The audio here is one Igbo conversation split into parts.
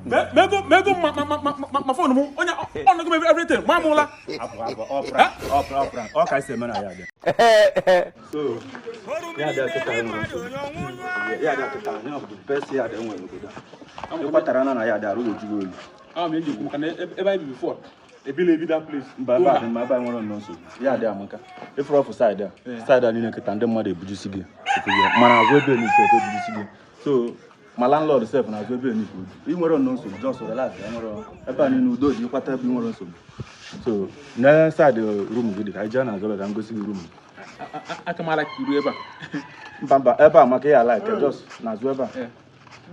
Mego my phone mo onya on go everything mamula all can say man I had so yeah that time the first year then when we go down you patarana na ya da ru ojugo me ndi kuma kana e buy before e believe that place baba my buy one no so yeah there amuka if rough side there ni nkita ndị mmadụ ebujusi gị mana azu ebe ni se ebujusi gị so my landlord self na azu ebe ni food I nwere no so just relax I nwere ebe ani n'udo ji kwata ebe nwere so so na side room gị dị ka ije na azu ka ngosi gị room akamala kiru ebe mbamba ebe a maka ya like just na azu ebe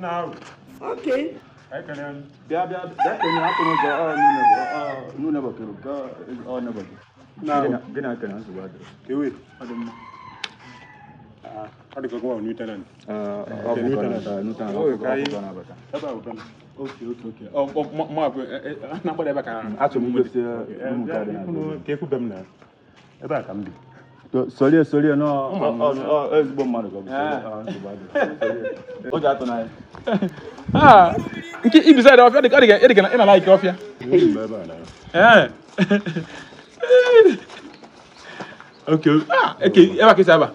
now okay I can bia that thing happen go no never kero go never now gina kan azu ba kewe adi ko go new tenant new tenant oh kai okay mo na bode ba ka ato mo go se mu ka de na ke ku bem na ebe aka mbi sorry no ezigbo mmadụ go o ja to na nke ibisa da ofia de ga na like ofia okay okay eba ke saba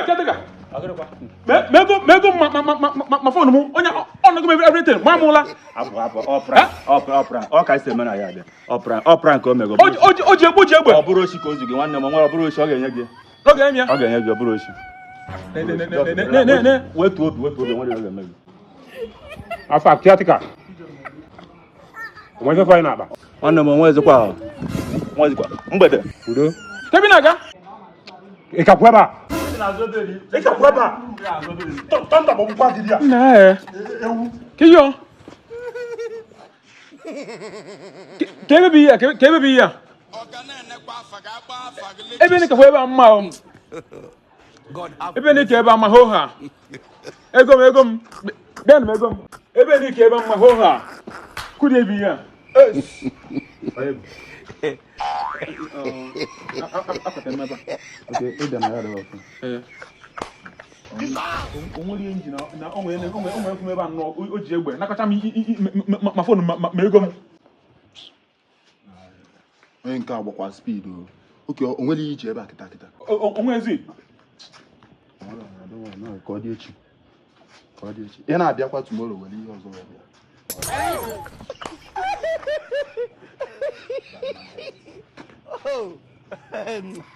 Ketega. Mego my phone mo onya on go everything mamula opera all can say man I had opera ko mego oji egbe oburu oshi ko zugi nwanne mo nwere oburu oshi ọ ga-enye gị ọ ga-enye gị oburu oshi ne wetu obi nwere ọ ga-eme gị afa kiatika mo fa ina ba nwanne mo nwezikwa mgbede udo kebinaga ikakweba tanda bo kwa gidi ya na kiyo kebe bi ya ebe ni kakweba mma o ebe ni keba mma ho ha egom ben ebe ni keba mma ho ha kudi bi ya okay ida na ya da wafu onwere engine na onwere kuma ebe anọ o ji egbe nakọcha ma phone ma ego m onye nke agbakwa speed o oke onwere ije ebe a kịta onwezi ka ọ dị echi ị na-abịakwa tomorrow were ihe ọzọ bịa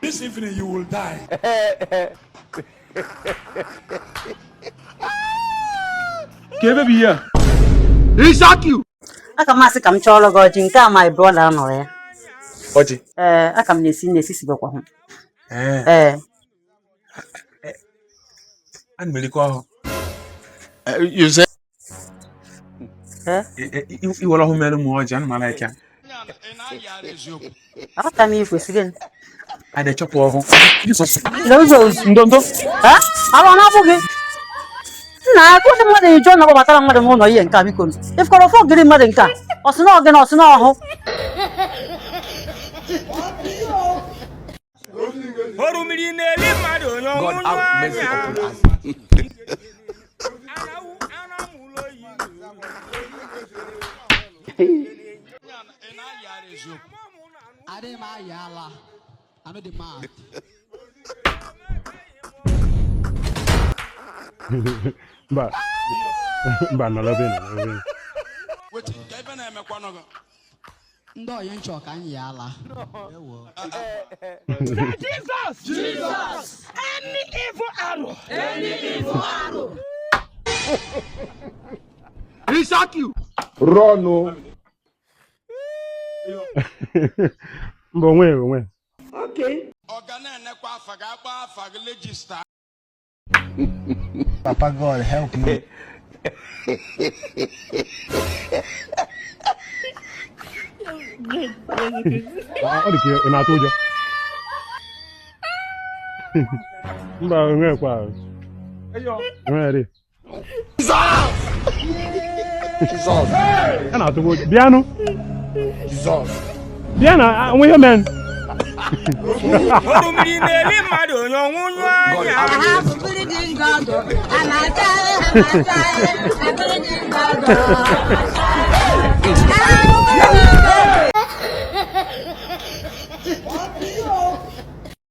This evening you will die. Kebe bi ya. He shock you. Aka masị ka m chọọrọ gị ọjị nke a my brother nọ ya. Ọjị. Aka m na-esi sibekwa hụ. An meliko ahụ. You say I wala hụ mere mụ ọjị an mala ike. Aka m ifesigen. Ade chọpụ ọhụ. Ndondo. Aba na abụghị. Na akụ ndị mmadụ ejọ na ọgbatara mmadụ n'ụlọ ihe nke a biko. Ifkọrọ fọ gịrị mmadụ nke a. Ọsị na ọgị na ọsị na ọhụ. God have mercy upon us. Ba na la bene. Ndo onye nchọ ka anyị ya ala. Jesus! Any evil arrow. he shock you. Run. Mbo onwe. Okay. Papa God help me. Ọ dị ka ị na-atụ ụjọ. Mba onwe kwa. Nwere. Jesus. A na-atụ ụjọ. Bịanụ. Jesus. Bịa na onwe ihe men. God have mercy. ndọdụ ana-achaghị ana-achaghị ebere gị ndọdụ